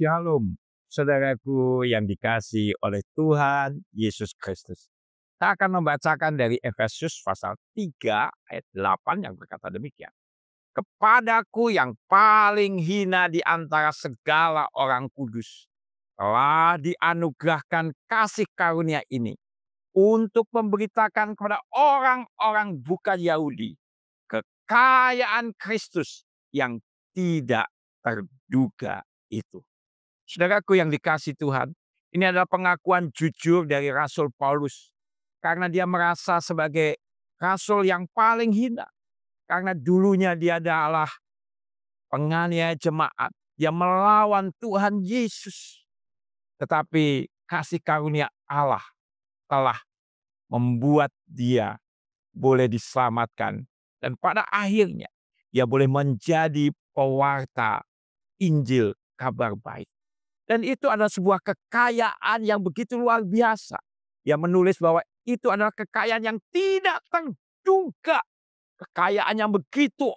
Shalom, saudaraku yang dikasihi oleh Tuhan Yesus Kristus. Saya akan membacakan dari Efesus pasal 3 ayat 8 yang berkata demikian. Kepadaku yang paling hina di antara segala orang kudus, telah dianugerahkan kasih karunia ini untuk memberitakan kepada orang-orang bukan Yahudi kekayaan Kristus yang tidak terduga itu. Saudaraku yang dikasihi Tuhan, ini adalah pengakuan jujur dari Rasul Paulus. Karena dia merasa sebagai rasul yang paling hina. Karena dulunya dia adalah penganiaya jemaat yang melawan Tuhan Yesus. Tetapi kasih karunia Allah telah membuat dia boleh diselamatkan. Dan pada akhirnya dia boleh menjadi pewarta Injil kabar baik. Dan itu adalah sebuah kekayaan yang begitu luar biasa. Dia menulis bahwa itu adalah kekayaan yang tidak terduga. Kekayaan yang begitu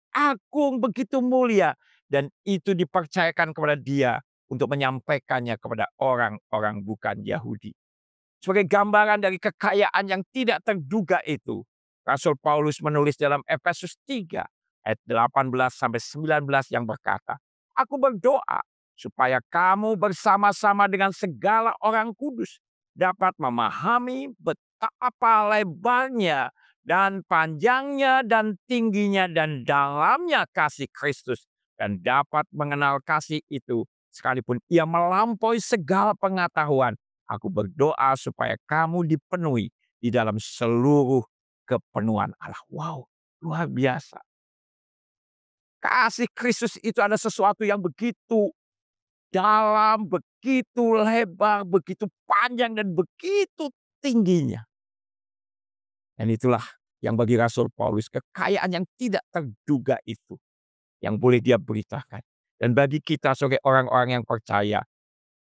agung, begitu mulia. Dan itu dipercayakan kepada dia untuk menyampaikannya kepada orang-orang bukan Yahudi. Sebagai gambaran dari kekayaan yang tidak terduga itu, Rasul Paulus menulis dalam Efesus 3 ayat 18-19 yang berkata, "Aku berdoa supaya kamu bersama-sama dengan segala orang kudus dapat memahami betapa lebarnya dan panjangnya dan tingginya dan dalamnya kasih Kristus, dan dapat mengenal kasih itu sekalipun ia melampaui segala pengetahuan. Aku berdoa supaya kamu dipenuhi di dalam seluruh kepenuhan Allah." Wow, luar biasa. Kasih Kristus itu ada sesuatu yang begitu dalam, begitu lebar, begitu panjang, dan begitu tingginya. Dan itulah yang bagi Rasul Paulus kekayaan yang tidak terduga itu yang boleh dia beritakan. Dan bagi kita sebagai orang-orang yang percaya,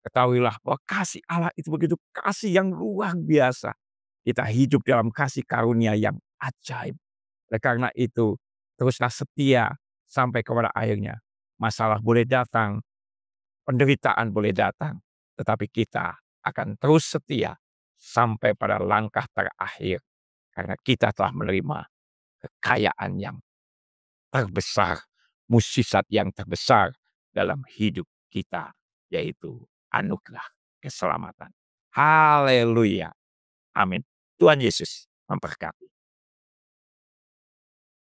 ketahuilah bahwa kasih Allah itu begitu kasih yang luar biasa. Kita hidup dalam kasih karunia yang ajaib. Oleh karena itu, teruslah setia sampai kepada akhirnya. Masalah boleh datang, penderitaan boleh datang, tetapi kita akan terus setia sampai pada langkah terakhir. Karena kita telah menerima kekayaan yang terbesar, mukjizat yang terbesar dalam hidup kita, yaitu anugerah keselamatan. Haleluya. Amin. Tuhan Yesus memberkati.